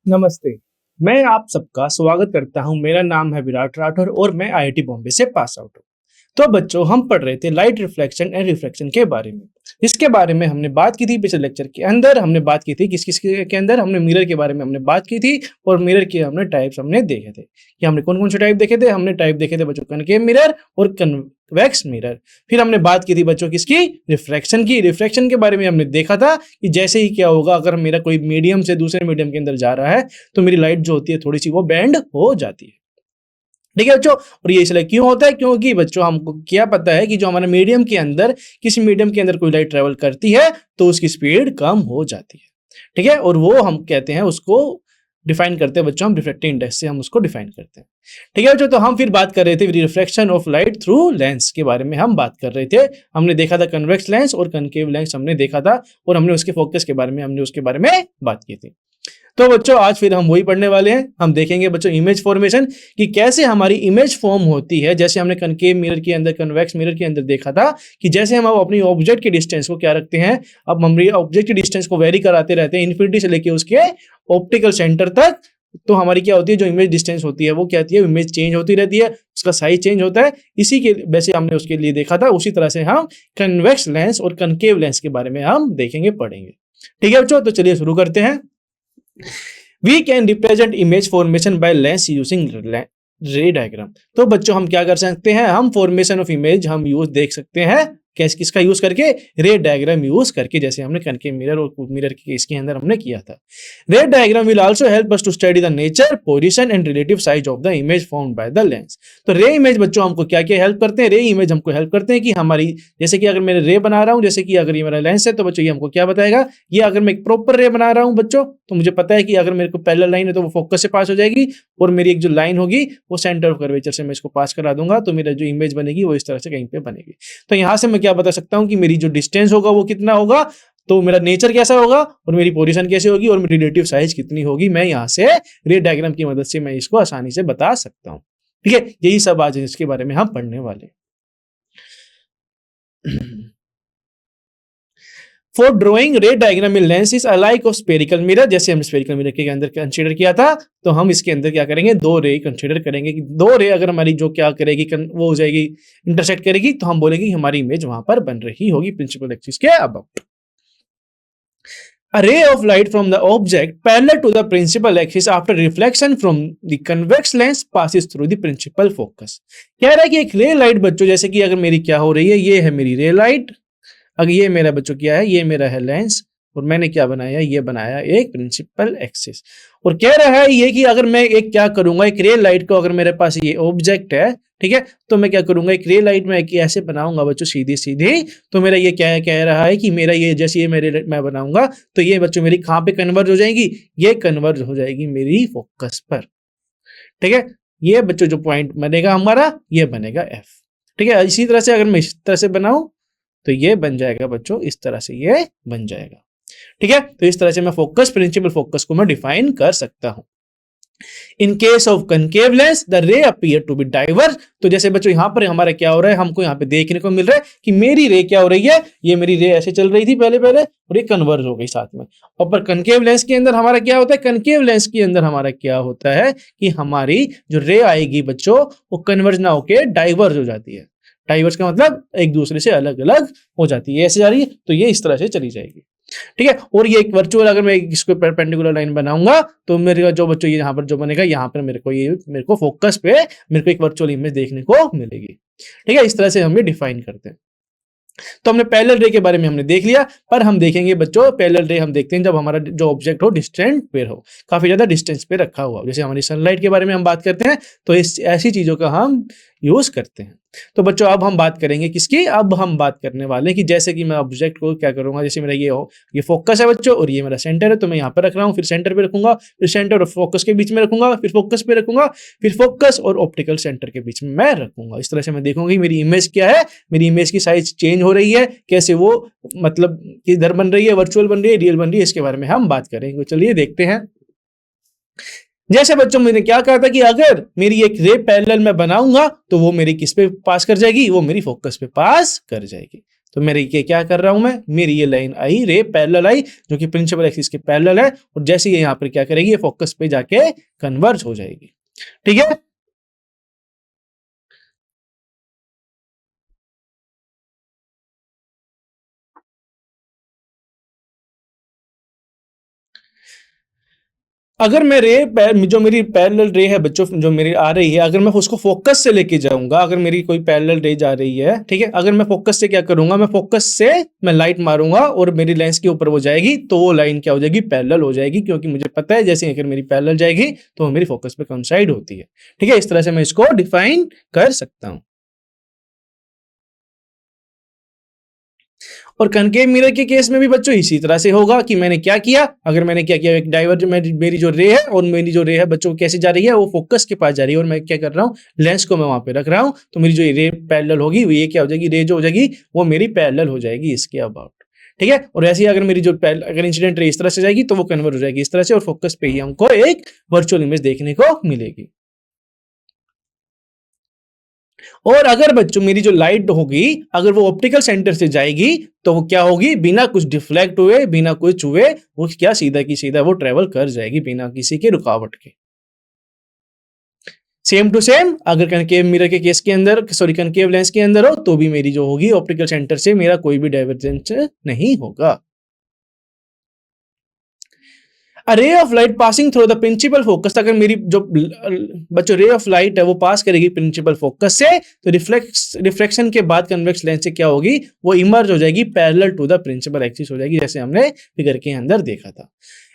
नमस्ते। मैं आप सबका स्वागत करता हूं। मेरा नाम है विराट राठौर और मैं आईआईटी बॉम्बे से पास आउट हूं। तो बच्चों, हम पढ़ रहे थे लाइट रिफ्लेक्शन एंड रिफ्रैक्शन के बारे में। इसके बारे में हमने बात की थी पिछले लेक्चर के अंदर। हमने बात की थी किस-किस के अंदर हमने मिरर के बारे में हमने बात की थी और मिरर के हमने टाइप्स हमने देखे थे कि हमने कौन-कौन से टाइप देखे थे। हमने टाइप देखे थे बच्चों कनकेव मिरर और कन्वेक्स मिरर। फिर हमने बात की थी बच्चों किसकी, रिफ्रैक्शन की। रिफ्रैक्शन के बारे में हमने देखा था कि जैसे ही क्या होगा, अगर मेरा कोई मीडियम से दूसरे मीडियम के अंदर जा रहा है तो मेरी लाइट जो होती है थोड़ी सी वो बेंड हो जाती है। ठीक है बच्चों, और ये इसलिए क्यों होता है, क्योंकि बच्चों हमको क्या पता है कि जो हमारे मीडियम के अंदर, किसी मीडियम के अंदर कोई लाइट ट्रेवल करती है तो उसकी स्पीड कम हो जाती है। ठीक है, और वो हम कहते हैं, उसको डिफाइन करते हैं बच्चों, हम रिफ्रैक्टिव इंडेक्स से हम उसको डिफाइन करते हैं। ठीक है बच्चों, तो हम फिर बात कर रहे थे reflection of light through lens के बारे में हम बात कर रहे थे। हमने देखा था कन्वेक्स लेंस और कनकेव लेंस हमने देखा था, और हमने उसके फोकस के बारे में हमने उसके बारे में बात की थी। तो बच्चों, आज फिर हम वही पढ़ने वाले हैं। हम देखेंगे बच्चों इमेज फॉर्मेशन, कि कैसे हमारी इमेज फॉर्म होती है। जैसे हमने कनकेव मिरर के अंदर, कन्वेक्स मिरर के अंदर देखा था कि जैसे हम अपनी ऑब्जेक्ट के डिस्टेंस को क्या रखते हैं, अब हम ऑब्जेक्ट के डिस्टेंस को वेरी कराते रहते हैं इन्फिनिटी से लेके उसके ऑप्टिकल सेंटर तक। तो हमारी क्या होती है, जो इमेज डिस्टेंस होती है वो क्या होती है, इमेज चेंज होती रहती है, उसका साइज चेंज होता है। इसी के वैसे हमने उसके लिए देखा था, उसी तरह से हम कन्वेक्स लेंस और कनकेव लेंस के बारे में हम देखेंगे, पढ़ेंगे। ठीक है बच्चों, तो चलिए शुरू करते हैं। We can represent image formation by lens using रे डायग्राम। तो बच्चों, हम क्या कर सकते हैं, हम फॉर्मेशन ऑफ इमेज हम यूज देख सकते हैं कैसे, किसका यूज करके, रे डायग्राम यूज करके, जैसे हमने कनकेव मिरर और मिरर के इसके अंदर हमने किया था। Ray diagram will also help us to study the nature, position and relative size of the image formed by the lens. तो रे इमेज बच्चों हमको क्या क्या हेल्प करते हैं, रे इमेज हमको हेल्प करते हैं कि हमारी, जैसे कि अगर मैं रे बना रहा हूं, जैसे कि अगर ये मेरा लेंस है तो बच्चों ये हमको क्या बताएगा, ये अगर मैं एक प्रॉपर रे बना रहा हूं बच्चों, तो मुझे पता है कि अगर मेरे को पैरेलल लाइन है तो वो फोकस से पास हो जाएगी, और मेरी एक जो लाइन होगी वो सेंटर ऑफ कर्वेचर से मैं इसको पास करा दूंगा, तो मेरा जो इमेज बनेगी वो इस तरह से कहीं पे बनेगी। तो यहां से मैं क्या बता सकता हूं कि मेरी जो डिस्टेंस होगा वो कितना होगा, तो मेरा नेचर कैसा होगा, और मेरी पोजीशन कैसे होगी, और मेरी रिलेटिव साइज कितनी होगी, मैं यहां से रे डायग्राम की मदद से मैं इसको आसानी से बता सकता हूं। ठीक है, यही सब आज इसके बारे में हम पढ़ने वाले हैं। फॉर ड्रॉइंग रे diagram in lens is alike of spherical mirror. जैसे हम स्फेरिकल मिरर के अंदर कंसीडर किया था, तो हम इसके अंदर क्या करेंगे, दो रे कंसीडर करेंगे कि दो रे अगर हमारी जो क्या करेगी, वो हो जाएगी, इंटरसेक्ट करेगी, तो हम बोलेंगे कि हमारी इमेज वहां पर बन रही होगी प्रिंसिपल एक्सिस के about. A ray of light from the object parallel to the principal axis after reflection from the convex lens passes through the principal focus। कह रहा है कि एक रे लाइट बच्चों, जैसे कि अगर मेरी क्या हो रही है, ये है मेरी रे लाइट, अगर ये मेरा बच्चों क्या है, ये मेरा है लेंस, और मैंने क्या बनाया, ये बनाया एक प्रिंसिपल एक्सिस। और कह रहा है ये कि अगर मैं एक क्या करूंगा, एक रे लाइट को, अगर मेरे पास ये ऑब्जेक्ट है, ठीक है, तो मैं क्या करूंगा, एक रे लाइट में ऐसे बनाऊंगा बच्चों, सीधी सीधी। तो मेरा ये क्या है, कह रहा है कि मेरा ये, जैसे ये मेरे मैं बनाऊंगा, तो ये बच्चों मेरी कहां पे कन्वर्ज हो जाएगी, ये कन्वर्ज हो जाएगी मेरी फोकस पर। ठीक है, ये बच्चों जो पॉइंट बनेगा हमारा, ये बनेगा एफ। ठीक है, इसी तरह से अगर मैं इस तरह से बनाऊं तो ये बन जाएगा बच्चों, इस तरह से ये बन जाएगा। ठीक है, तो इस तरह से मैं फोकस, प्रिंसिपल फोकस को मैं डिफाइन कर सकता हूं। In case of concave lens the ray appear to be diverge. तो जैसे बच्चों यहां पर हमारा क्या हो रहा है, हमको यहां पे देखने को मिल रहा है कि मेरी रे क्या हो रही है, ये मेरी रे ऐसे चल रही थी पहले पहले, और ये कन्वर्ज हो गई साथ में। और पर कनकेव लेंस के अंदर हमारा क्या होता है, कनकेव लेंस के अंदर हमारा क्या होता है कि हमारी जो रे आएगी बच्चों, वो कन्वर्ज ना होके डाइवर्ज हो जाती है। डाइवर्स का मतलब एक दूसरे से अलग अलग हो जाती है, ऐसे जा रही है, तो ये इस तरह से चली जाएगी। ठीक है, और ये एक वर्चुअल, अगर मैं इसको परपेंडिकुलर लाइन बनाऊंगा तो मेरे जो बच्चों यहाँ पर जो बनेगा, यहाँ पर मेरे को फोकस पे मेरे को एक वर्चुअल इमेज देखने को मिलेगी। ठीक है, इस तरह से हम ये डिफाइन करते हैं। तो हमने पैरेलल रे के बारे में हमने देख लिया, पर हम देखेंगे बच्चों पैरेलल रे हम देखते हैं जब हमारा जो ऑब्जेक्ट हो डिस्टेंस पे हो, काफी ज्यादा डिस्टेंस पे रखा हुआ, जैसे हमारी सनलाइट के बारे में हम बात करते हैं, तो इस ऐसी चीजों का हम यूज करते हैं। तो बच्चों अब हम बात करेंगे किसकी, अब हम बात करने वाले हैं कि जैसे कि मैं ऑब्जेक्ट को क्या करूंगा, जैसे मेरा ये फोकस है बच्चों, और ये मेरा सेंटर है, तो मैं यहाँ पर रख रहा हूँ, फिर सेंटर पे रखूंगा, फिर सेंटर और फोकस के बीच में रखूंगा, फिर फोकस पे रखूंगा, फिर फोकस और ऑप्टिकल सेंटर के बीच में मैं रखूंगा। इस तरह से मैं देखूंगा कि मेरी इमेज क्या है, मेरी इमेज की साइज चेंज हो रही है, कैसे वो मतलब किधर बन रही है, वर्चुअल बन रही है, रियल बन रही है, इसके बारे में हम बात करेंगे। चलिए देखते हैं। जैसे बच्चों मैंने क्या कहा था कि अगर मेरी एक रे पैरेलल में बनाऊंगा तो वो मेरी किस पे पास कर जाएगी, वो मेरी फोकस पे पास कर जाएगी। तो मेरी ये क्या कर रहा हूं मैं, मेरी ये लाइन आई, रे पैरेलल आई, जो कि प्रिंसिपल एक्सिस के पैरेलल है, और जैसे ये यहाँ पर क्या करेगी, ये फोकस पे जाके कन्वर्ज हो जाएगी। ठीक है। अगर मैं जो मेरी पैरेलल रे है बच्चों, जो मेरी आ रही है, अगर मैं उसको फोकस से लेके जाऊंगा, अगर मेरी कोई पैरेलल रे जा रही है, ठीक है, अगर मैं फोकस से क्या करूंगा, मैं फोकस से मैं लाइट मारूंगा और मेरी लेंस के ऊपर वो जाएगी, तो वो लाइन क्या हो जाएगी, पैरेलल हो जाएगी, क्योंकि मुझे पता है जैसे अगर मेरी पैरेलल जाएगी तो वो मेरी फोकस पे कोइंसाइड होती है। ठीक है, इस तरह से मैं इसको डिफाइन कर सकता हूं। और कनकेव मिरर के केस में भी बच्चों इसी तरह से होगा कि मैंने क्या किया, अगर मैंने क्या किया, एक डाइवर्ज, मेरी जो रे है, और मेरी जो रे है बच्चों कैसे जा रही है, वो फोकस के पास जा रही है, और मैं क्या कर रहा हूँ, लेंस को मैं वहां पे रख रहा हूँ, तो मेरी जो रे पैरेलल होगी, वो ये क्या हो जाएगी, रे जो हो जाएगी वो मेरी पैरेलल हो जाएगी इसके अबाउट। ठीक है, और ऐसे ही अगर मेरी जो अगर इंसिडेंट रे इस तरह से जाएगी तो वो कन्वर्ट हो जाएगी इस तरह से, और फोकस पे ही हमको एक वर्चुअल इमेज देखने को मिलेगी। और अगर बच्चों मेरी जो लाइट होगी, अगर वो ऑप्टिकल सेंटर से जाएगी, तो वो क्या होगी, बिना कुछ डिफ्लेक्ट हुए, बिना कुछ हुए, वो क्या सीधा की सीधा वो ट्रेवल कर जाएगी बिना किसी के रुकावट के। सेम टू सेम अगर कनकेव मिरर के केस के अंदर, सॉरी कनकेव लेंस के अंदर हो, तो भी मेरी जो होगी ऑप्टिकल सेंटर से मेरा कोई भी डाइवर्जेंस नहीं होगा। A ray of light passing through the principal focus, अगर मेरी जो बच्चों रे ऑफ लाइट है वो पास करेगी प्रिंसिपल फोकस से, तो रिफ्लेक्शन के बाद कन्वेक्स लेंस से क्या होगी, वो इमर्ज हो जाएगी parallel to the principal axis हो जाएगी, जैसे हमने फिगर के अंदर देखा था।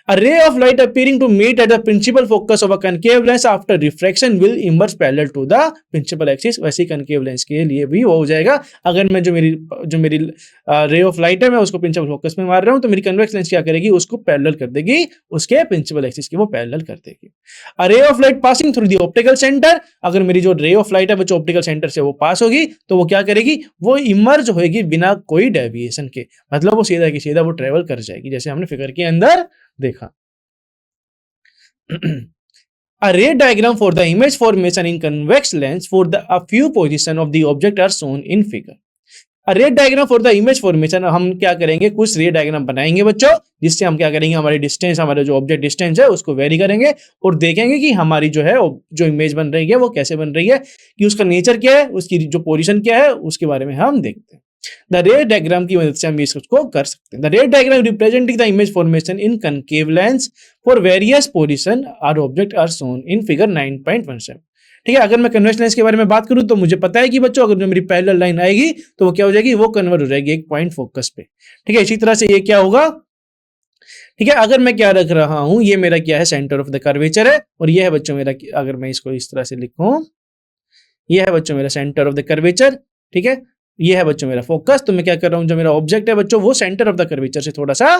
A ray of light appearing to meet at the principal focus of a concave lens after refraction will emerge parallel to the principal axis। वैसे ही concave lens के लिए भी वो हो जाएगा, अगर मैं जो मेरी रे ऑफ लाइट है मैं उसको प्रिंसिपल फोकस में मार रहा हूं, तो मेरी कन्वेक्स लेंस क्या करेगी, उसको पैरेलल कर देगी, उसके प्रिंसिपल एक्सिस की वो पैरेलल कर देगी। A ray of light passing through the optical center, अगर मेरी जो रे ऑफ लाइट है बच्चों ऑप्टिकल सेंटर से वो पास होगी, तो वो क्या करेगी, वो इमर्ज होगी बिना कोई डेविएशन के, मतलब वो सीधा की सीधा वो ट्रेवल कर जाएगी, जैसे हमने फिगर के अंदर देखा। A ray diagram for the image formation in convex lens for the a few position of the object are shown in figure। रे diagram for the image formation, हम क्या करेंगे, कुछ रे डायग्राम बनाएंगे बच्चों, जिससे हम क्या करेंगे, हमारी डिस्टेंस, हमारे जो ऑब्जेक्ट डिस्टेंस है उसको वेरी करेंगे, और देखेंगे कि हमारी जो है जो इमेज बन रही है वो कैसे बन रही है, कि उसका नेचर क्या है, उसकी जो पोजीशन क्या है, उसके बारे में हम देखते हैं। द रे डायग्राम की मदद से हम इसको कर सकते हैं। The ray diagram representing the image formation in concave lens for various position are object are shown in figure 9.17। ठीक है, अगर मैं कन्वेक्स लेंस के बारे में बात करूं, तो मुझे पता है कि बच्चों अगर जो मेरी पैरेलल लाइन आएगी तो वो क्या हो जाएगी, वो कन्वर्ट हो जाएगी एक पॉइंट फोकस पे। ठीक है, इसी तरह से ये क्या होगा, ठीक है, अगर मैं क्या रख रहा हूं, ये मेरा क्या है, सेंटर ऑफ द कर्वेचर है, और ये है बच्चों मेरा, अगर मैं इसको इस तरह से लिखूं, ये है बच्चों मेरा सेंटर ऑफ द कर्वेचर। ठीक है, ये है बच्चों मेरा फोकस, तो मैं क्या कर रहा हूं, जो मेरा ऑब्जेक्ट है बच्चों वो सेंटर ऑफ द कर्वेचर से थोड़ा सा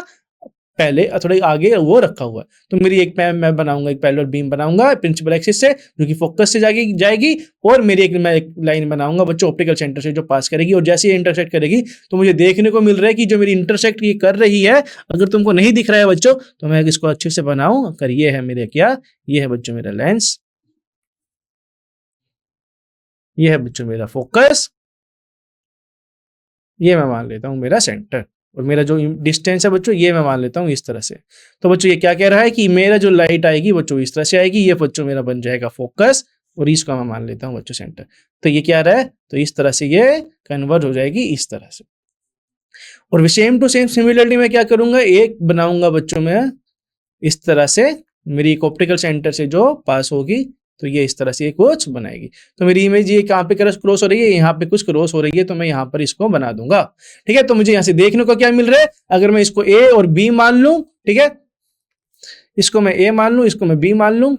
पहले, थोड़ा आगे वो रखा हुआ है, तो मेरी एक मैं बनाऊंगा, एक पैरेलल बीम बनाऊंगा प्रिंसिपल एक्सिस से, जो कि फोकस से जाएगी, और मेरी मैं एक लाइन बनाऊंगा बच्चों ऑप्टिकल सेंटर से जो पास करेगी, और जैसे ये इंटरसेक्ट करेगी तो मुझे देखने को मिल रहा है कि जो मेरी इंटरसेक्ट ये कर रही है, अगर तुमको नहीं दिख रहा है बच्चों, तो मैं इसको अच्छे से बनाऊं, अगर ये है मेरे क्या, ये है बच्चों मेरा लेंस, ये है बच्चों मेरा फोकस, ये मैं मान लेता हूं मेरा सेंटर, और मेरा जो डिस्टेंस है बच्चों ये मैं मान लेता हूं इस तरह से। तो बच्चों ये क्या कह रहा है कि मेरा जो लाइट आएगी बच्चों इस तरह से आएगी, ये बच्चों मेरा बन जाएगा फोकस, और इसको मैं मान लेता हूं बच्चों सेंटर। तो ये क्या रहा है, तो इस तरह से ये कन्वर्ट हो जाएगी इस तरह से। और सेम टू सेम सिमिलरली मैं क्या करूंगा, एक बनाऊंगा बच्चों में इस तरह से, मेरी एक ऑप्टिकल सेंटर से जो पास होगी, तो ये इस तरह से कुछ बनाएगी, तो मेरी इमेज ये कहाँ पे क्रॉस हो रही है, यहाँ पे कुछ क्रॉस हो रही है, तो मैं यहाँ पर इसको बना दूंगा। ठीक है, तो मुझे यहाँ से देखने को क्या मिल रहा है, अगर मैं इसको ए और बी मान लूं, ठीक है, इसको मैं ए मान लूं, इसको मैं बी मान लूं,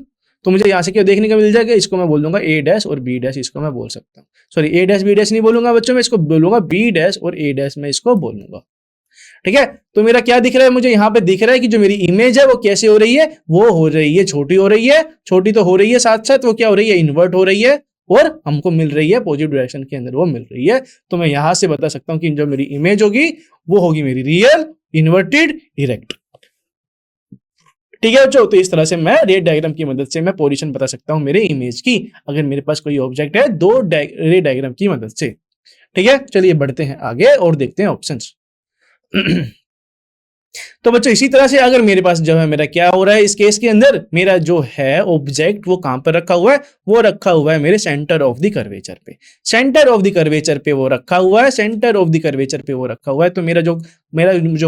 तो मुझे यहाँ से क्या देखने को मिल जाएगा, इसको मैं बोल दूंगा ए डैश और बी डैश, इसको मैं बोल सकता हूँ, सॉरी ए डैश बी डैश नहीं बोलूंगा बच्चों, मैं इसको बोलूंगा बी डैश और ए डैश, मैं इसको बोलूंगा। ठीक है, तो मेरा क्या दिख रहा है, मुझे यहाँ पे दिख रहा है कि जो मेरी इमेज है वो कैसे हो रही है, वो हो रही है छोटी हो रही है, छोटी तो हो रही है, साथ साथ वो क्या हो रही है, इन्वर्ट हो रही है, और हमको मिल रही है पॉजिटिव डायरेक्शन के अंदर वो मिल रही है। तो मैं यहां से बता सकता हूं कि जो मेरी इमेज होगी वो होगी मेरी रियल, इन्वर्टेड, इरेक्ट। ठीक है बच्चों, तो इस तरह से मैं रे डायग्राम की मदद से मैं पोजीशन बता सकता हूं मेरे इमेज की, अगर मेरे पास कोई ऑब्जेक्ट है दो रे डायग्राम की मदद से। ठीक है, चलिए बढ़ते हैं आगे और देखते हैं ऑप्शंस। तो बच्चों इसी तरह से अगर मेरे पास जो है मेरा क्या हो रहा है इस केस के अंदर, मेरा जो है ऑब्जेक्ट वो कहां पर रखा हुआ है, वो रखा हुआ है मेरे सेंटर ऑफ द कर्वेचर पे। सेंटर ऑफ द कर्वेचर पे वो रखा हुआ है, सेंटर ऑफ द कर्वेचर पे वो रखा हुआ है। तो मेरा जो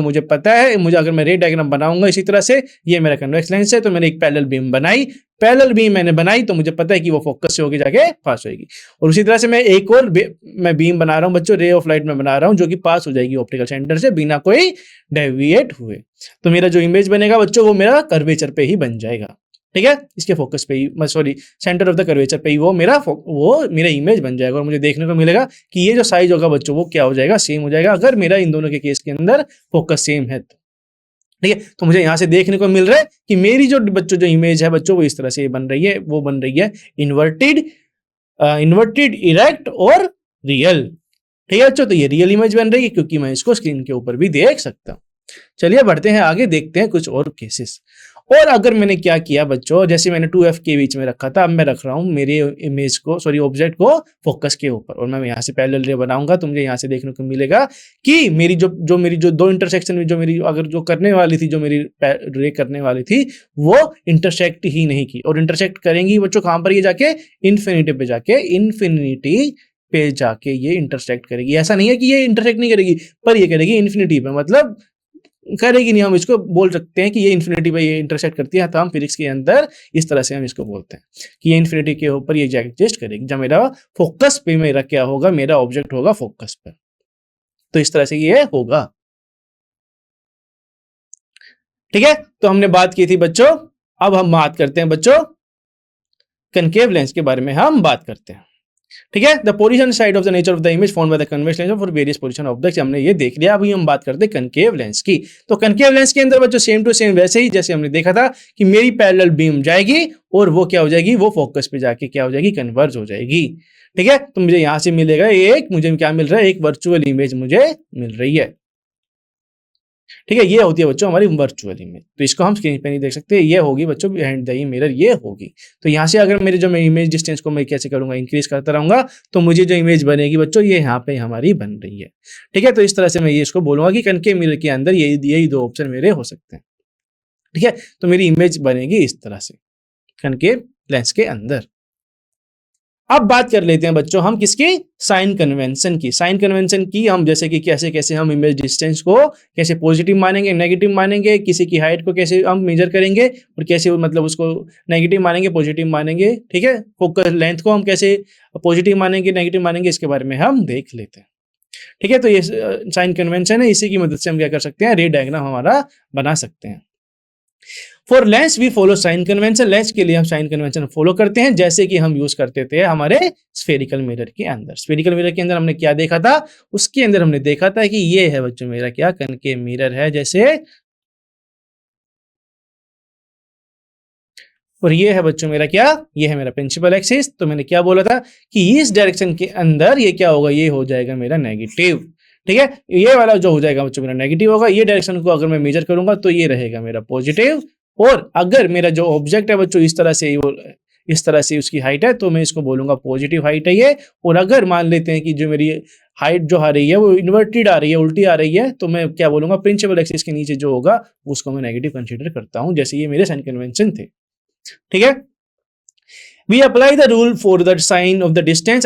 मुझे पता है, मुझे अगर मैं रे डायग्राम बनाऊंगा इसी तरह से, ये मेरा कन्वेक्स लेंस है, तो मैंने एक पैरेलल बीम बनाई, पैरेलल बीम मैंने बनाई तो मुझे पता है कि वो फोकस से होके जाके पास होगी। और उसी तरह से मैं एक और मैं बीम बना रहा हूं बच्चों, रे ऑफ लाइट में बना रहा हूं, जो कि पास हो जाएगी ऑप्टिकल सेंटर से बिना कोई डेविएट हुए। तो मेरा जो इमेज बनेगा बच्चों वो मेरा कर्वेचर पे ही बन जाएगा। ठीक है, इसके फोकस पे ही, sorry centre of the curvature पे ही वो मेरा इमेज बन जाएगा। और मुझे देखने को मिलेगा कि ये जो साइज होगा बच्चों वो क्या हो जाएगा, सेम हो जाएगा, अगर मेरा इन दोनों के केस के अंदर फोकस सेम है तो। ठीक है, तो मुझे यहां से देखने को मिल रहा है कि मेरी जो बच्चों जो इमेज है बच्चों वो इस तरह से बन रही है, वो बन रही है इन्वर्टेड, इरेक्ट और रियल। ठीक है बच्चों, तो ये रियल इमेज बन रही है क्योंकि मैं इसको स्क्रीन के ऊपर भी देख सकता हूं। चलिए बढ़ते हैं आगे, देखते हैं कुछ और केसेस। और अगर मैंने क्या किया बच्चों, जैसे मैंने 2f के बीच में रखा था, अब मैं रख रहा हूं मेरे इमेज को, सॉरी ऑब्जेक्ट को फोकस के ऊपर, और मैं यहां से पैरेलल रे बनाऊंगा तो मुझे यहां से देखने को मिलेगा कि मेरी जो दो इंटरसेक्शन में जो मेरी अगर जो करने वाली थी, जो मेरी रे करने वाली थी वो इंटरसेक्ट ही नहीं की। और इंटरसेक्ट करेंगी बच्चों कहां पर, ये जाके इन्फिनिटी पे जाके ये इंटरसेक्ट करेगी। ऐसा नहीं है कि ये इंटरसेक्ट नहीं करेगी, पर ये करेगी इन्फिनिटी पे, मतलब करेगी नहीं, हम इसको बोल सकते हैं कि ये इन्फिनिटी पे ये इंटरसेक्ट करती है, तो हम फिजिक्स के अंदर इस तरह से हम इसको बोलते हैं कि ये इन्फिनिटी के ऊपर ये जाके एग्जिस्ट करेगी जब मेरा फोकस पे मेरा क्या होगा, मेरा ऑब्जेक्ट होगा फोकस पर। तो इस तरह से ये होगा। ठीक है, तो हमने बात की थी बच्चों, अब हम बात करते हैं बच्चों कनकेव लेंस के बारे में हम बात करते हैं। ठीक है, the position side of the nature of the image found by the convex lens for various position objects, हमने ये देख लिया। अभी हम बात करते हैं कनकेव लेंस की। तो कनकेव लेंस के अंदर बच्चों सेम टू सेम वैसे ही जैसे हमने देखा था कि मेरी पैरेलल बीम जाएगी और वो क्या हो जाएगी, वो फोकस पे जाके क्या हो जाएगी, कन्वर्ज हो जाएगी। ठीक है, तो मुझे यहां से मिलेगा मुझे क्या मिल रहा है, एक वर्चुअल इमेज मुझे मिल रही है। ठीक है, ये होती है बच्चों हमारी वर्चुअल इमेज। तो इसको हम स्क्रीन पे नहीं देख सकते, ये होगी बच्चों बिहाइंड द मिरर, ये होगी। तो यहाँ से अगर मेरे जो मैं इमेज डिस्टेंस को मैं कैसे करूंगा, इंक्रीज करता रहूंगा, तो मुझे जो इमेज बनेगी बच्चों ये यहाँ पे हमारी बन रही है। ठीक है, तो इस तरह से मैं ये इसको बोलूंगा कि कनकेव मिरर के अंदर यही दो ऑप्शन मेरे हो सकते हैं। ठीक है, तो मेरी इमेज बनेगी इस तरह से कनकेव लेंस के अंदर। अब बात कर लेते हैं बच्चों हम किसकी, साइन कन्वेंशन की। साइन कन्वेंशन की हम जैसे कि कैसे कैसे हम इमेज डिस्टेंस को कैसे पॉजिटिव मानेंगे, नेगेटिव मानेंगे, किसी की हाइट को कैसे हम मेजर करेंगे और कैसे मतलब उसको नेगेटिव मानेंगे, पॉजिटिव मानेंगे। ठीक है, फोकस लेंथ को हम कैसे पॉजिटिव मानेंगे, नेगेटिव मानेंगे, इसके बारे में हम देख लेते हैं। ठीक है, तो ये साइन कन्वेंशन है, इसी की मदद से हम क्या कर सकते हैं, रे डायग्राम हमारा बना सकते हैं। For lens we follow sign convention, lens के लिए हम साइन कन्वेंशन फॉलो करते हैं जैसे कि हम यूज करते थे हमारे स्फेरिकल मिरर के अंदर। स्फेरिकल मिरर के अंदर हमने क्या देखा था, उसके अंदर हमने देखा था कि ये है बच्चों मेरा क्या, कनकेव मिरर है जैसे, और ये है बच्चों मेरा क्या, ये है मेरा प्रिंसिपल एक्सिस। तो मैंने क्या बोला था कि इस डायरेक्शन के अंदर ये क्या होगा, ये हो जाएगा मेरा नेगेटिव। ठीक है, ये वाला जो हो जाएगा बच्चों मेरा नेगेटिव होगा। ये डायरेक्शन को अगर मैं मेजर करूंगा तो ये रहेगा मेरा पॉजिटिव। और अगर मेरा जो ऑब्जेक्ट है बच्चों इस तरह से उसकी हाइट है तो मैं इसको बोलूंगा पॉजिटिव हाइट है ये। और अगर मान लेते हैं कि जो मेरी हाइट जो आ रही है वो इन्वर्टेड आ रही है, उल्टी आ रही है, तो मैं क्या बोलूंगा, प्रिंसिपल एक्सिस के नीचे जो होगा उसको मैं नेगेटिव कंसीडर करता हूं, जैसे ये मेरे साइन कन्वेंशन थे। ठीक है, we apply the rule for the sign of the distance,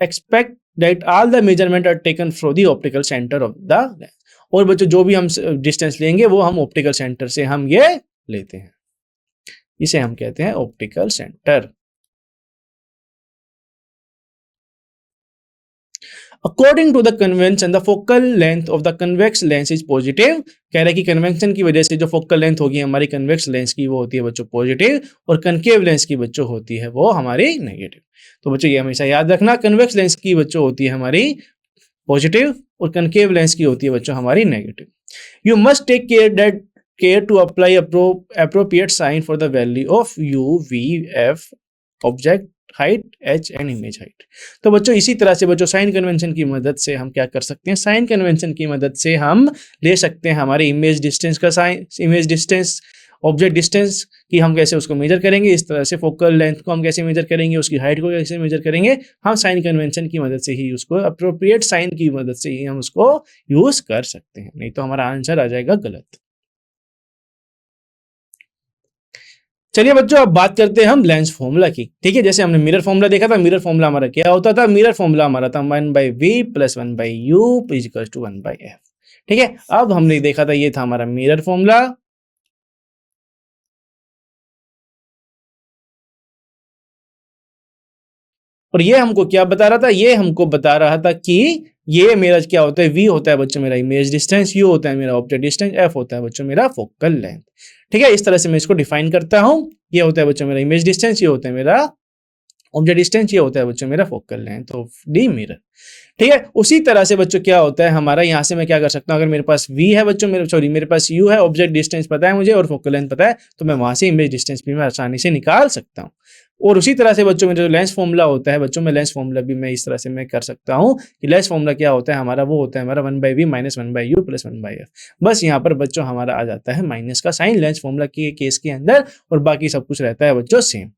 expect that all the measurement are taken from the optical center of the lens। और बच्चों जो भी हम डिस्टेंस लेंगे वो हम ऑप्टिकल सेंटर से हम ये लेते हैं, इसे हम कहते हैं optical centre. According to the convention the focal length of the convex lens is positive. कह रहा है कि कन्वेंशन की वजह से जो फोकल लेंथ होगी हमारी कन्वेक्स लेंस की वो होती है बच्चों पॉजिटिव, और कनकेव लेंस की बच्चों होती है वो हमारी नेगेटिव। तो बच्चों ये हमेशा याद रखना, कन्वेक्स लेंस की बच्चों होती है हमारी पॉजिटिव और कनकेव लेंस की होती है बच्चों हमारी negative. You must take care to apply appropriate sign for the value of u, v, f, object height, H and image height. तो बच्चों इसी तरह से बच्चों साइन कन्वेंशन की मदद से हम क्या कर सकते हैं, साइन कन्वेंशन की मदद से हम ले सकते हैं हमारे इमेज डिस्टेंस का sign, image distance object distance की हम कैसे उसको मेजर करेंगे, इस तरह से फोकल लेंथ को हम कैसे मेजर करेंगे, उसकी हाइट को कैसे मेजर करेंगे, हम साइन कन्वेंशन की मदद से ही उसको, अप्रोप्रिएट साइन की मदद से ही हम उसको यूज कर सकते हैं, नहीं तो हमारा आंसर आ जाएगा गलत। चलिए बच्चों अब बात करते हैं हम लेंस फॉर्मूला की। ठीक है, जैसे हमने मिरर फॉर्मूला देखा था, मिरर फॉर्मूला हमारा क्या होता था, मिरर फॉर्मूला हमारा था 1/v + 1/u = 1/f। ठीक है, अब हमने देखा था, ये था हमारा मिरर फॉर्मूला। और ये हमको क्या बता रहा था, ये हमको बता रहा था कि ये मेरा क्या होता है, v होता है बच्चों मेरा इमेज डिस्टेंस, u होता है मेरा ऑब्जेक्ट डिस्टेंस, f होता है बच्चों मेरा फोकल लेंथ। ठीक है, इस तरह से मैं इसको डिफाइन करता हूं। ये होता है बच्चों मेरा इमेज डिस्टेंस, ये होता है मेरा ऑब्जेक्ट डिस्टेंस, ये होता है बच्चों मेरा focal length of the mirror. ठीक है, उसी तरह से बच्चों क्या होता है हमारा, यहाँ से मैं क्या कर सकता हूँ, अगर मेरे पास v है बच्चों, मेरे पास u है, ऑब्जेक्ट डिस्टेंस पता है मुझे और फोकल लेंथ पता है, तो मैं वहां से इमेज डिस्टेंस भी मैं आसानी से निकाल सकता हूँ। और उसी तरह से बच्चों में जो लेंस फॉर्मूला होता है बच्चों में, लेंस फॉर्मूला भी मैं इस तरह से मैं कर सकता हूँ कि लेंस फॉर्मूला क्या होता है हमारा, वो होता है हमारा 1/v - 1/u + 1/f। बस यहाँ पर बच्चों हमारा आ जाता है माइनस का साइन लेंस फॉर्मूला के केस के अंदर, और बाकी सब कुछ रहता है बच्चों सेम।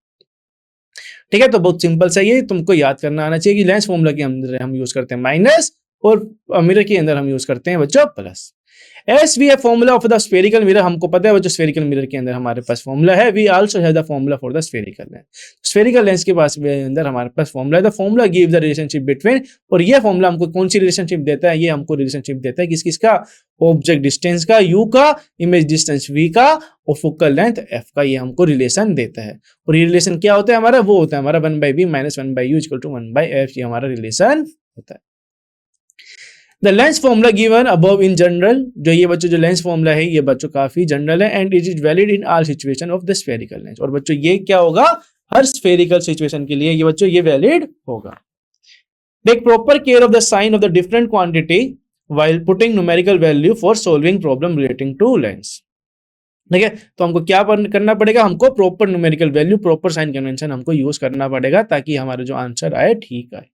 ठीक है, तो बहुत सिंपल सा ये तुमको याद करना आना चाहिए कि लेंस फॉर्मूला के अंदर हम यूज करते हैं माइनस, और मिरर के अंदर हम यूज करते हैं बच्चों plus. As we have formula of the spherical mirror, हमको पता है बच्चों स्फेरिकल मिरर के अंदर हमारे पास फॉर्मूला है, we also have the formula for the spherical lens. Spherical lens के पास अंदर हमारे पास फॉर्मूला है, the formula give the relationship between, और ये फॉर्मूला हमको कौन सी रिलेशनशिप देता है, ये हमको रिलेशनशिप देता है किसका, ऑब्जेक्ट डिस्टेंस का u का, इमेज डिस्टेंस v का, और फोकल लेंथ f का, ये हमको रिलेशन देता है। और ये रिलेशन क्या होता है हमारा, वो होता है हमारा 1/v - 1/u = 1/f, ये हमारा रिलेशन होता है। The lens formula given above in general, जो ये बच्चों जो लेंस फॉर्मूला है ये बच्चों काफी जनरल है, and it is valid in all situation of the spherical lens. और बच्चों ये क्या होगा, हर स्फेरिकल सिचुएशन के लिए ये बच्चों ये वैलिड होगा। Take proper care of the sign of the different quantity while putting numerical value for solving problem relating to lens। ठीक है, तो हमको क्या करना पड़ेगा, हमको proper numerical value, proper sign convention हमको यूज करना पड़ेगा ताकि हमारा जो आंसर आए ठीक आए।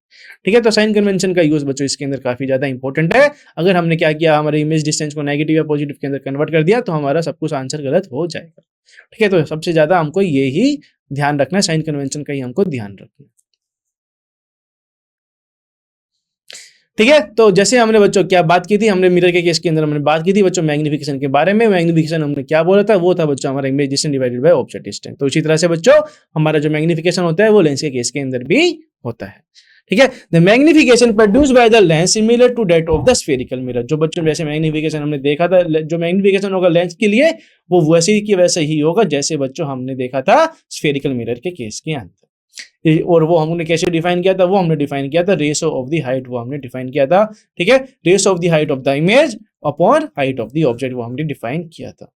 ठीक है, तो साइन कन्वेंशन का यूज बच्चों इसके अंदर काफी ज्यादा इंपॉर्टेंट है। अगर हमने क्या किया, हमारे इमेज डिस्टेंस को नेगेटिव या पॉजिटिव के अंदर कन्वर्ट कर दिया तो हमारा सब कुछ आंसर गलत हो जाएगा। ठीक है, तो सबसे ज्यादा हमको ये ही ध्यान रखना है, साइन कन्वेंशन का ही हमको ध्यान रखना है। ठीक है, तो जैसे हमने बच्चों क्या बात की थी, हमने मिरर के केस के अंदर हमने बात की थी बच्चों मैग्निफिकेशन के बारे में। मैग्निफिकेशन हमने क्या बोला था, वो था बच्चों हमारा image distance divided by object distance. तो इसी तरह से बच्चों हमारा जो मैग्निफिकेशन होता है वो लेंस के केस के अंदर भी होता है। ठीक है, the magnification produced by the lens similar to that of the spherical mirror. जो बच्चों वैसे मैग्निफिकेशन हमने देखा था, जो मैग्निफिकेशन होगा लेंस के लिए वो वैसे ही की वैसे ही होगा जैसे बच्चों हमने देखा था स्फेरिकल मिरर के केस के अंदर। और वो हमने कैसे डिफाइन किया था, वो हमने डिफाइन किया था रेशियो ऑफ द हाइट, वो हमने डिफाइन किया था। ठीक है, ratio of the height of the image upon height of the object, वो हमने डिफाइन किया था।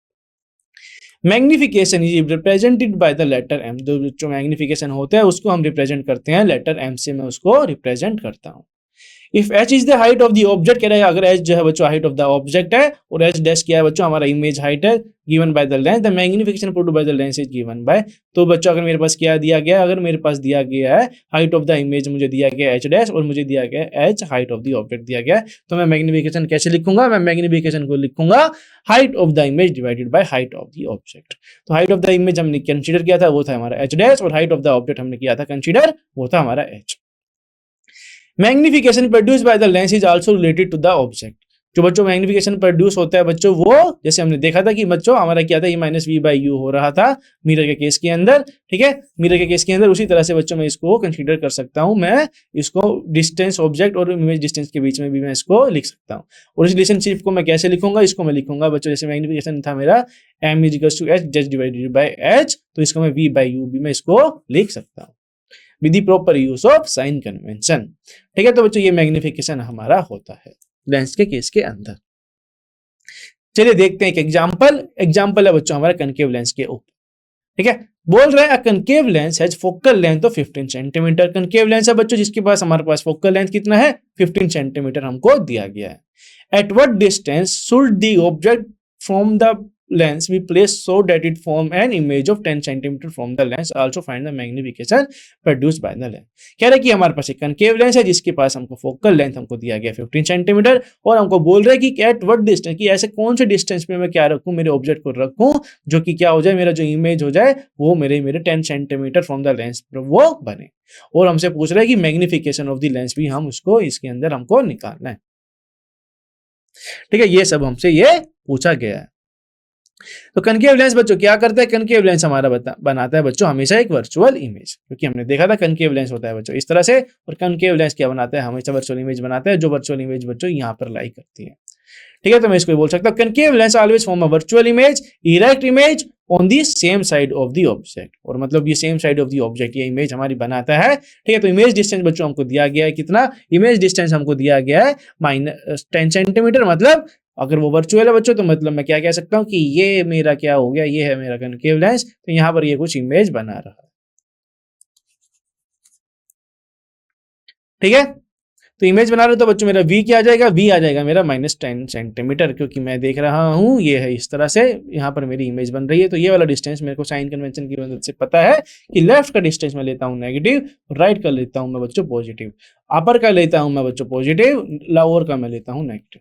Magnification is represented by the letter m। जो मैग्निफिकेशन होता है उसको हम रिप्रेजेंट करते हैं लेटर m से, मैं उसको रिप्रेजेंट करता हूँ। If h is the height of the object, कह रहा है अगर h जो है बच्चों हाइट ऑफ द ऑब्जेक्ट है, और h डैश क्या है बच्चों हमारा इमेज हाइट है, given by the lens, the magnification produced by the lens is given by. तो बच्चों अगर मेरे पास क्या दिया गया है, अगर मेरे पास दिया गया है हाइट ऑफ द इमेज, मुझे दिया गया h डैश और मुझे दिया गया है h height of the object दिया गया है, तो मैं मैग्निफिकेशन कैसे लिखूंगा, मैं मैग्निफिकेशन को लिखूंगा height of the image divided by height of the object. तो हाइट ऑफ द इमेज हमने कंसीडर किया था वो था हमारा h डैश, और हाइट ऑफ द ऑब्जेक्ट हमने किया था कंसीडर, वो था हमारा h। Magnification produced by the lens is also related to the object. जो बच्चों मैग्निफिकेशन प्रोड्यूस होता है बच्चों, वो जैसे हमने देखा था कि बच्चों हमारा क्या था, e - v/u हो रहा था मिरर के केस के अंदर। ठीक है, मिरर के केस के अंदर उसी तरह से बच्चों मैं इसको कंसीडर कर सकता हूं, मैं इसको डिस्टेंस ऑब्जेक्ट और इमेज डिस्टेंस के बीच में भी मैं इसको लिख सकता हूं। और इस रिलेशनशिप को मैं कैसे लिखूंगा, इसको मैं लिखूंगा बच्चों जैसे मैग्निफिकेशन था मेरा m = h just divided by h, तो इसको मैं v/u भी मैं इसको लिख सकता हूँ with the proper use of sine convention. ठीक है, तो बच्चों ये मैग्निफिकेशन हमारा होता है लेंस के केस के अंदर। चलिए देखते हैं एक एग्जांपल है बच्चों हमारा कनकेव लेंस के ऊपर। ठीक है, बोल रहे हैं concave lens has focal length of 15 centimetre. Concave lens है बच्चों जिसके पास हमारे पास फोकल लेंथ कितना है, 15 सेंटीमीटर हमको दिया गया है। At what distance should the object from the lens we place so that it form an image of 10 centimeter from the lens. Also find the magnification produced by the lens. कह रहा है कि हमारे पास एक कनकेव लेंस है जिसके पास हमको focal length हमको दिया गया 15 सेंटीमीटर और हमको बोल रहा है कि एट व्हाट डिस्टेंस, कि ऐसे कौन से डिस्टेंस पे मैं क्या रखूं, मेरे ऑब्जेक्ट को रखूं जो कि क्या हो जाए, मेरा जो इमेज हो जाए वो मेरे 10 सेंटीमीटर फ्रॉम द लेंस पर वो बने। और हमसे पूछ रहा है कि मैग्निफिकेशन ऑफ द लेंस भी हम उसको इसके अंदर हमको निकालना है। ठीक है, ये सब हमसे ये पूछा गया है। तो कनकेव लेंस बच्चों क्या करता है, कनकेव लेंस हमारा बनाता है बच्चों हमेशा एक वर्चुअल इमेज, क्योंकि हमने देखा था कनकेव लेंस होता है बच्चों इस तरह से, और कनकेव लेंस क्या बनाता है, हमेशा वर्चुअल इमेज बनाता है, जो वर्चुअल इमेज बच्चों यहाँ पर लाई करती है। ठीक है, तो मैं इसको बोल सकता हूँ concave lens always form a virtual image, erect image on the same side of the object, और मतलब ये same side of the object ये इमेज हमारी बनाता है। ठीक है, तो इमेज डिस्टेंस बच्चों हमको दिया गया है कितना, इमेज डिस्टेंस हमको दिया गया है -10 सेंटीमीटर, मतलब अगर वो वर्चुअल है बच्चों तो मतलब मैं क्या कह सकता हूँ कि ये मेरा क्या हो गया, ये है मेरा कनकेव लेंस, तो यहाँ पर ये कुछ इमेज बना रहा है। ठीक है, तो इमेज बना रहे हो तो बच्चों मेरा v क्या आ जाएगा, v आ जाएगा मेरा -10 सेंटीमीटर, क्योंकि मैं देख रहा हूँ ये है इस तरह से यहाँ पर मेरी इमेज बन रही है। तो ये वाला डिस्टेंस मेरे को साइन कन्वेंशन की मदद से पता है कि लेफ्ट का डिस्टेंस मैं लेता हूँ नेगेटिव, राइट का लेता हूँ मैं बच्चों पॉजिटिव, अपर का लेता हूँ मैं बच्चों पॉजिटिव, लोअर का मैं लेता हूँ नेगेटिव।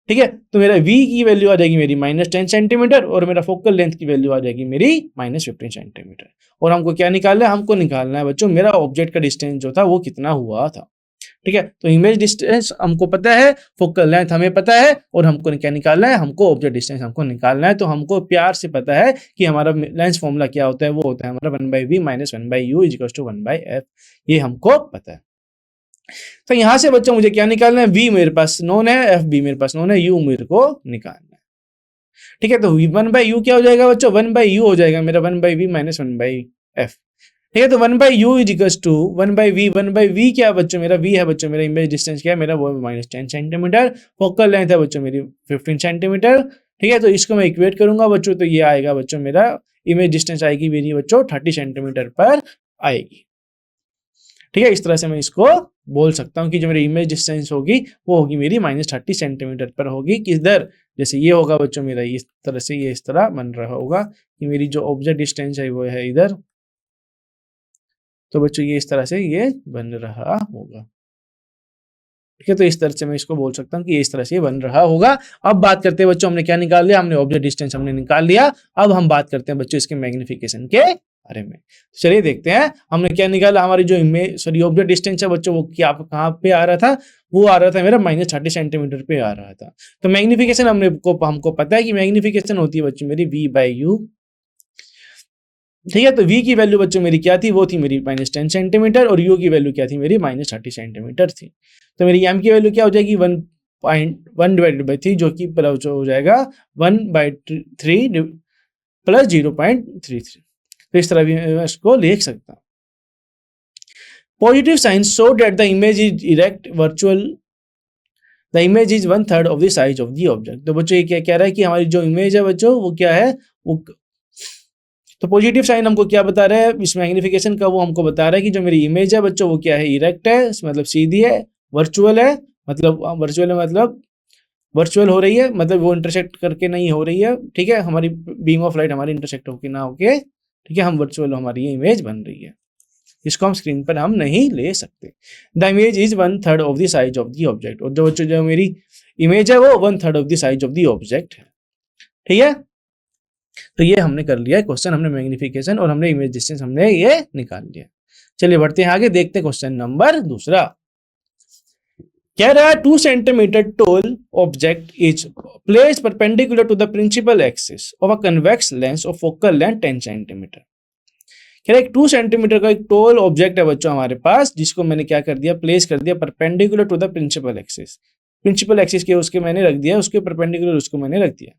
ठीक है, तो मेरा v की वैल्यू आ जाएगी मेरी -10 सेंटीमीटर और मेरा फोकल लेंथ की वैल्यू आ जाएगी मेरी -15 सेंटीमीटर। और हमको क्या निकालना है, हमको निकालना है बच्चों मेरा ऑब्जेक्ट का डिस्टेंस जो था वो कितना हुआ था। ठीक है, तो इमेज डिस्टेंस हमको पता है, फोकल लेंथ हमें पता है, और हमको क्या निकालना है, हमको ऑब्जेक्ट डिस्टेंस हमको निकालना है। तो हमको प्यार से पता है कि हमारा लेंस फॉर्मूला क्या होता है, वो होता है हमारा 1/v - 1/u = 1/f, ये हमको पता है। तो यहां से बच्चों मुझे क्या निकालना है, v मेरे पास नोन है, एफ भी मेरे पास नोन है, u मेरे को निकालना है। ठीक है, तो 1/u क्या हो जाएगा बच्चों, 1/u हो जाएगा मेरा 1/v - 1/f। ठीक है, तो 1/u = 1/v, 1/v क्या है बच्चों, मेरा v है बच्चों, मेरा इमेज डिस्टेंस क्या है मेरा, वो -10 सेंटीमीटर, फोकल लेंथ है बच्चों मेरी 15 सेंटीमीटर। ठीक है, तो इसको मैं इक्वेट करूंगा बच्चों, तो ये आएगा बच्चों मेरा इमेज डिस्टेंस आएगी मेरी बच्चों 30 सेंटीमीटर पर आएगी। ठीक है, इस तरह से मैं इसको बोल सकता हूँ कि जो मेरी इमेज डिस्टेंस होगी वो होगी मेरी -30 सेंटीमीटर पर होगी। किधर, जैसे ये होगा बच्चों मेरा इस तरह से, ये इस तरह बन रहा होगा कि मेरी जो ऑब्जेक्ट डिस्टेंस है वो है इधर, तो बच्चों ये इस तरह से ये बन रहा होगा। ठीक है, तो इस तरह से मैं इसको बोल सकता हूँ कि इस तरह से ये बन रहा होगा। अब बात करते हैं बच्चों, हमने क्या निकाल लिया, हमने ऑब्जेक्ट डिस्टेंस हमने निकाल लिया। अब हम बात करते हैं बच्चों इसके मैग्निफिकेशन के बारे में। चलिए देखते हैं हमने क्या निकाला, हमारी जो ऑब्जेक्ट डिस्टेंस है बच्चों वो क्या कहाँ पे आ रहा था, वो आ रहा था मेरा -30 सेंटीमीटर पे आ रहा था। तो मैग्निफिकेशन हमको पता है कि मैग्निफिकेशन होती है बच्चों मेरी v/u। ठीक है, तो v की वैल्यू बच्चों मेरी क्या थी, वो थी मेरी -10 सेंटीमीटर, और u की वैल्यू क्या थी मेरी -30 सेंटीमीटर थी। तो मेरी m की वैल्यू क्या हो जाएगी 1/3, जो कि प्लस हो जाएगा 1/3 प्लस 0.33। तो इस तरह भी मैं इसको लिख सकता हूँ। Positive sign show that the image is erect virtual, the image is 1/3 of the size of the object. तो बच्चों ये क्या कह रहा है कि हमारी जो इमेज है बच्चों वो क्या है, वो तो पॉजिटिव साइन हमको क्या बता रहा है इस मैग्निफिकेशन का, वो हमको बता रहा है कि जो मेरी इमेज है बच्चों वो क्या है, इरेक्ट है, मतलब सीधी है, वर्चुअल है, मतलब वर्चुअल है मतलब वर्चुअल हो रही है, मतलब वो इंटरसेक्ट करके नहीं हो रही है। ठीक है, हमारी बीम ऑफ लाइट हमारी इंटरसेक्ट होके ना होके, ठीक है, हम वर्चुअल हमारी ये इमेज बन रही है, इसको हम स्क्रीन पर हम नहीं ले सकते। The image is 1/3 of the size of the object, और जो मेरी इमेज है वो 1/3 of the size of the object है। ठीक है, तो ये हमने कर लिया है क्वेश्चन, हमने मैग्निफिकेशन और हमने इमेज डिस्टेंस हमने ये निकाल लिया। चलिए बढ़ते हैं आगे, देखते हैं क्वेश्चन नंबर दूसरा। कह रहा है 2 centimetre tall object is placed perpendicular to the principal axis of a convex lens of focal length 10 centimetre. कह रहा है 2 सेंटीमीटर का एक टॉल ऑब्जेक्ट है बच्चों हमारे पास, जिसको मैंने क्या कर दिया, प्लेस कर दिया perpendicular to the principal axis. Principal axis के उसके मैंने रख दिया, उसके परपेंडिकुलर उसको मैंने रख दिया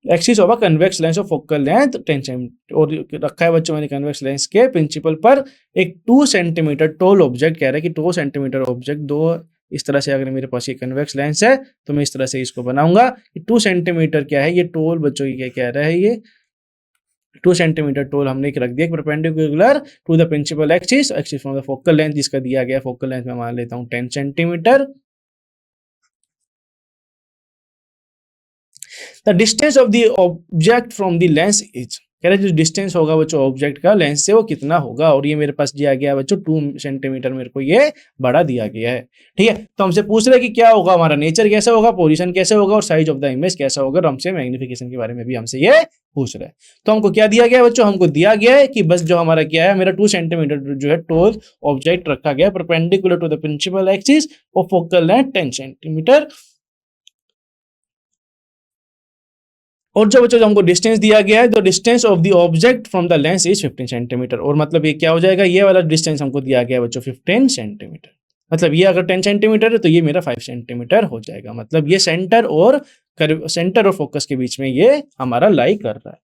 axis of a convex lens of focal length 10 centimetre, और रखा है बच्चों मैंने कन्वेक्स लेंस के प्रिंसिपल पर एक 2 सेंटीमीटर टॉल ऑब्जेक्ट। कह रहा है कि 2 सेंटीमीटर ऑब्जेक्ट, दो इस तरह से अगर मेरे पास ये कन्वेक्स लेंस है तो मैं इस तरह से इसको बनाऊंगा। 2 सेंटीमीटर क्या है, ये टोल बच्चों की क्या कह रहा है, ये 2 सेंटीमीटर टोल हमने रख दिया perpendicular to the principal axis, axis from the focal length, जिसका दिया गया फोकल लेंथ में मान लेता हूँ 10 centimetre. The distance of the object from the lens is, कह रहे जो डिस्टेंस होगा बच्चों ऑब्जेक्ट का लेंस से वो कितना होगा, और ये मेरे पास दिया गया है बच्चों 2 सेंटीमीटर मेरे को ये बड़ा दिया गया है। ठीक है, तो हमसे पूछ रहे हैं कि क्या होगा, हमारा नेचर कैसा होगा, पोजीशन कैसे होगा और साइज ऑफ द इमेज कैसा होगा, और हमसे मैग्निफिकेशन के बारे में भी हमसे ये पूछ रहा है। तो हमको क्या दिया गया है बच्चों, हमको दिया गया है कि बस जो हमारा क्या है, मेरा 2 सेंटीमीटर जो है टोल ऑब्जेक्ट रखा गया perpendicular to the principal axis और फोकल लेंथ 10 सेंटीमीटर। और जो बच्चों हमको डिस्टेंस दिया गया है, the distance of the object from the lens is 15 centimetre, और मतलब ये क्या हो जाएगा, ये वाला डिस्टेंस हमको दिया गया है बच्चों 15 सेंटीमीटर, मतलब ये अगर 10 सेंटीमीटर है तो ये मेरा 5 सेंटीमीटर हो जाएगा, मतलब ये सेंटर और फोकस के बीच में ये हमारा लाई कर रहा है।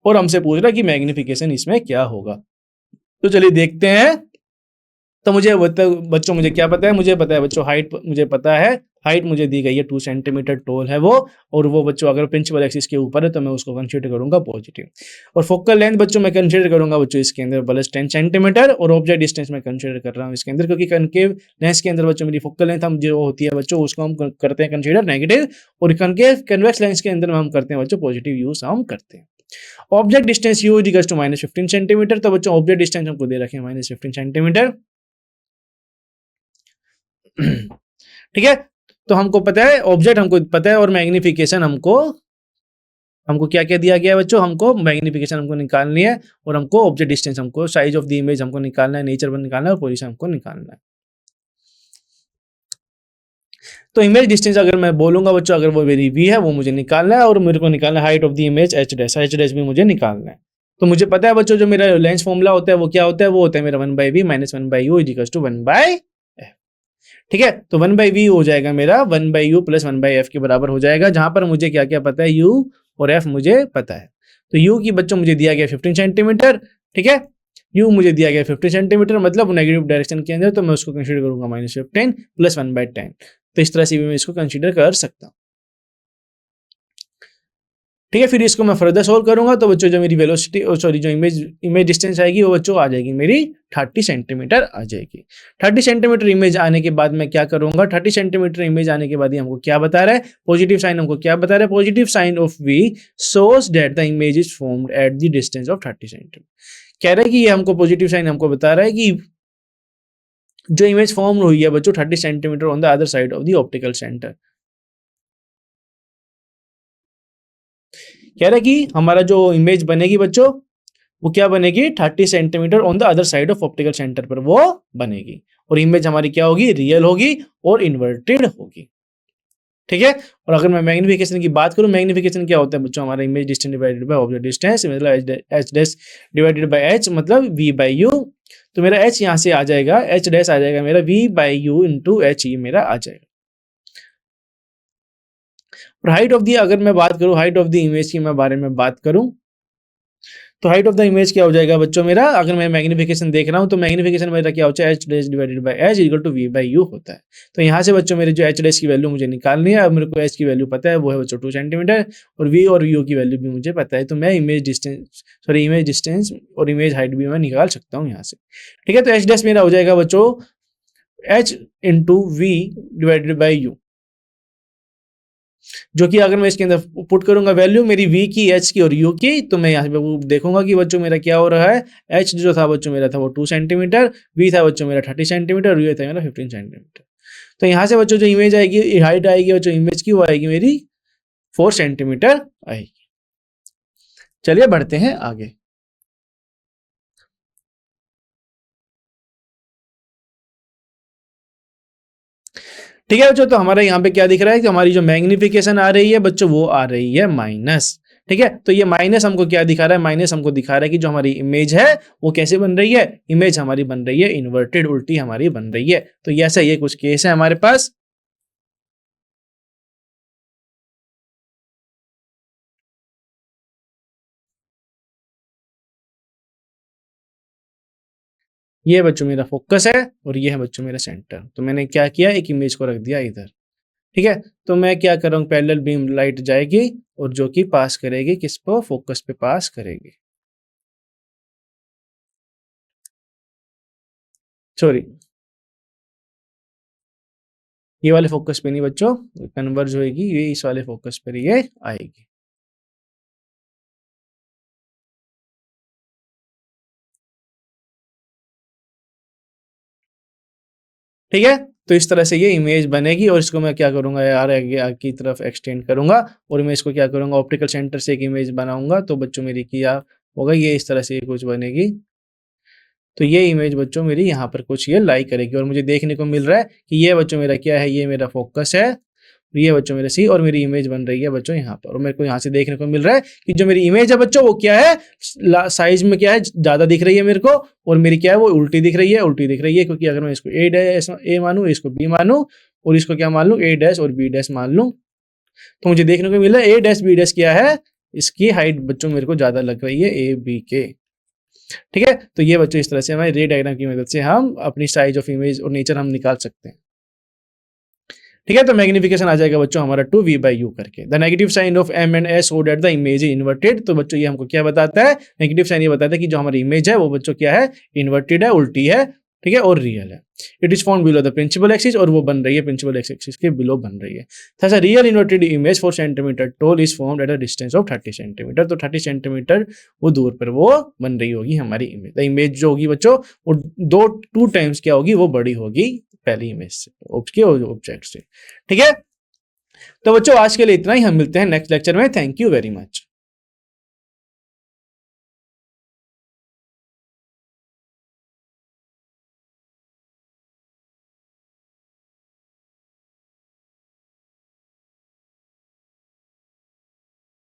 और हमसे पूछ रहा है कि मैग्निफिकेशन इसमें क्या होगा, तो चलिए देखते हैं। तो मुझे बच्चों मुझे क्या पता है, मुझे पता है बच्चों हाइट, मुझे पता है हाइट मुझे दी गई है 2 सेंटीमीटर टोल है वो, और वो बच्चों अगर प्रिंसिपल एक्सिस के ऊपर है तो मैं उसको कंसीडर करूंगा पॉजिटिव, और फोकल लेंथ बच्चों मैं कंसीडर करूंगा बच्चों इसके अंदर प्लस 10 सेंटीमीटर, और ऑब्जेक्ट डिस्टेंस मैं कंसीडर कर रहा हूँ इसके अंदर, क्योंकि कनकेव लेंस के अंदर बच्चों मेरी फोकल लेंथ हम जो होती है बच्चों उसको हम करते हैं कंसीडर नेगेटिव, और कनकेव कन्वेक्स लेंस के अंदर हम करते हैं बच्चों पॉजिटिव यूज हम करते हैं। Object distance u is equals to -15 centimetre, तो बच्चों ऑब्जेक्ट डिस्टेंस हमको दे रखे हैं -15 सेंटीमीटर। ठीक है, तो हमको पता है ऑब्जेक्ट हमको पता है, और मैग्निफिकेशन हमको हमको क्या क्या दिया गया है बच्चों, हमको मैग्निफिकेशन हमको निकालनी है, और हमको ऑब्जेक्ट डिस्टेंस हमको साइज ऑफ द इमेज हमको निकालना है, नेचर पर निकालना है, और पोजीशन हमको निकालना है। तो इमेज डिस्टेंस अगर मैं बोलूंगा बच्चों, अगर वो मेरी वी है वो मुझे निकालना है, और मेरे को निकालना है height of the image H dash भी मुझे निकालना है। तो मुझे पता है बच्चों जो मेरा लेंस फॉर्मूला होता है वो क्या होता है, वो होता है मेरा 1/v minus 1/u is equal to 1/f। ठीक है, तो 1/v हो जाएगा मेरा 1/u प्लस 1/f के बराबर हो जाएगा, जहां पर मुझे क्या क्या पता है, u और f मुझे पता है। तो u की बच्चों मुझे दिया गया 15 सेंटीमीटर। ठीक है, u मुझे दिया गया 50 सेंटीमीटर, मतलब नेगेटिव डायरेक्शन के अंदर, तो मैं उसको कंसीडर करूंगा -15 प्लस 1/10। तो इस तरह से भी मैं इसको कंसीडर कर सकता हूँ। ठीक है, फिर इसको मैं फर्दर सोल्व करूंगा, तो बच्चों जो मेरी वेलोसिटी सॉरी जो इमेज डिस्टेंस आएगी वो बच्चों आ जाएगी मेरी 30 सेंटीमीटर आ जाएगी। 30 सेंटीमीटर इमेज आने के बाद मैं क्या करूंगा, 30 सेंटीमीटर इमेज आने के बाद ही हमको क्या बता रहा है, पॉजिटिव साइन हमको क्या बता रहा है, positive sign of v shows that the image is formed at the distance of 30 centimetre. कह रहा है कि ये हमको पॉजिटिव साइन हमको बता रहा है कि जो इमेज फॉर्म हुई है बच्चों 30 centimetre on the other side of the optical centre. कह रहा है कि हमारा जो इमेज बनेगी बच्चों वो क्या बनेगी, 30 centimetre on the other side of optical centre पर वो बनेगी, और इमेज हमारी क्या होगी, रियल होगी और इन्वर्टेड होगी। ठीक है, और अगर मैं मैग्निफिकेशन की बात करूं, मैग्निफिकेशन क्या होता है बच्चों, हमारा image distance divided by object distance, मतलब H dash divided by H मतलब वी बाई यू। तो मेरा एच यहाँ से आ जाएगा, एच डैश आ जाएगा मेरा v by u into h, ये मेरा आ जाएगा। और हाइट ऑफ दी अगर मैं बात करूं, हाइट ऑफ द इमेज की मैं बारे में बात करूं, तो हाइट ऑफ द इमेज क्या हो जाएगा बच्चों मेरा, अगर मैं मैग्निफिकेशन देख रहा हूं तो मैग्निफिकेशन मेरा क्या होता है, H dash divided by H equal to V by U होता है। तो यहाँ से बच्चों मेरे जो एच डैश की वैल्यू मुझे निकालनी है, अब मेरे को एच की वैल्यू पता है वो है बच्चों 2 सेंटीमीटर, और वी और यू की वैल्यू भी मुझे पता है, तो मैं इमेज डिस्टेंस और इमेज हाइट भी मैं निकाल सकता हूँ यहाँ से। ठीक है, तो एच डैश मेरा हो जाएगा बच्चों H into V divided by U, जो कि अगर मैं इसके अंदर पुट करूंगा वैल्यू मेरी v की, h की और u की, तो मैं यहाँ पे वो देखूंगा कि बच्चों मेरा क्या हो रहा है, h जो था बच्चों मेरा था वो 2 सेंटीमीटर, v था बच्चों मेरा 30 सेंटीमीटर, और u था मेरा 15 सेंटीमीटर। तो यहाँ से बच्चों जो इमेज आएगी, हाइट आएगी बच्चों इमेज की, वो आएगी मेरी 4 सेंटीमीटर आएगी। चलिए बढ़ते हैं आगे। ठीक है बच्चों, तो हमारा यहाँ पे क्या दिख रहा है कि हमारी जो मैग्निफिकेशन आ रही है बच्चों वो आ रही है माइनस। ठीक है, तो ये माइनस हमको क्या दिखा रहा है, माइनस हमको दिखा रहा है कि जो हमारी इमेज है वो कैसे बन रही है, इमेज हमारी बन रही है इन्वर्टेड, उल्टी हमारी बन रही है। तो ऐसा ये कुछ केस है हमारे पास। ये बच्चों मेरा फोकस है और ये है बच्चों मेरा सेंटर। तो मैंने क्या किया, एक इमेज को रख दिया इधर। ठीक है, तो मैं क्या कर रहा हूँ, पैरेलल बीम लाइट जाएगी और जो कि पास करेगी किस पर, फोकस पे पास करेगी। सॉरी, ये वाले फोकस पे नहीं बच्चों, कन्वर्ज होएगी ये इस वाले फोकस पर ये आएगी। ठीक है, तो इस तरह से ये इमेज बनेगी और इसको मैं क्या करूंगा यार आगे की तरफ एक्सटेंड करूंगा और मैं इसको क्या करूंगा ऑप्टिकल सेंटर से एक इमेज बनाऊंगा। तो बच्चों मेरी क्या होगा, ये इस तरह से कुछ बनेगी। तो ये इमेज बच्चों मेरी यहाँ पर कुछ ये लाई करेगी और मुझे देखने को मिल रहा है कि ये बच्चों मेरा क्या है, ये मेरा फोकस है, ये बच्चों मेरा सी और मेरी इमेज बन रही है बच्चों यहाँ पर। और मेरे को यहाँ से देखने को मिल रहा है कि जो मेरी इमेज है बच्चों वो क्या है, साइज में क्या है ज्यादा दिख रही है मेरे को, और मेरी क्या है वो उल्टी दिख रही है, उल्टी दिख रही है क्योंकि अगर मैं इसको ए मानूं, इसको बी मानूं और इसको क्या मान लूं ए डैश और बी डैश मान लूं, तो मुझे देखने को मिल रहा है ए डैश बी डैश क्या है, इसकी हाइट बच्चों मेरे को ज्यादा लग रही है ए बी के। ठीक है, तो ये बच्चों इस तरह से हमारे रे डायग्राम की मदद से हम अपनी साइज ऑफ इमेज और नेचर हम निकाल सकते हैं। ठीक है, तो मैग्निफिकेशन आ जाएगा बच्चों हमारा 2v/u करके। The negative sign of m and s so that the image is inverted। तो बच्चों ये हमको क्या बताता है, नेगेटिव साइन ये बताता है कि जो हमारी इमेज है वो बच्चों क्या है, इन्वर्टेड है, उल्टी है, ठीक है, और रियल है। It is found below the principal axis, और वो बन रही है प्रिंसिपल एक्सिस के बिलो बन रही है। Thus a real inverted image 4 centimetre tall is formed at a distance of 30 centimetre. तो 30 सेंटीमीटर वो दूर पर वो बन रही होगी हमारी इमेज। द इमेज जो होगी बच्चों वो 2 टाइम्स क्या होगी, वो बड़ी होगी पहली इमेज से, ऑब्जेक्ट से। ठीक है, तो बच्चों आज के लिए इतना ही, हम मिलते हैं नेक्स्ट लेक्चर में। Thank you very much.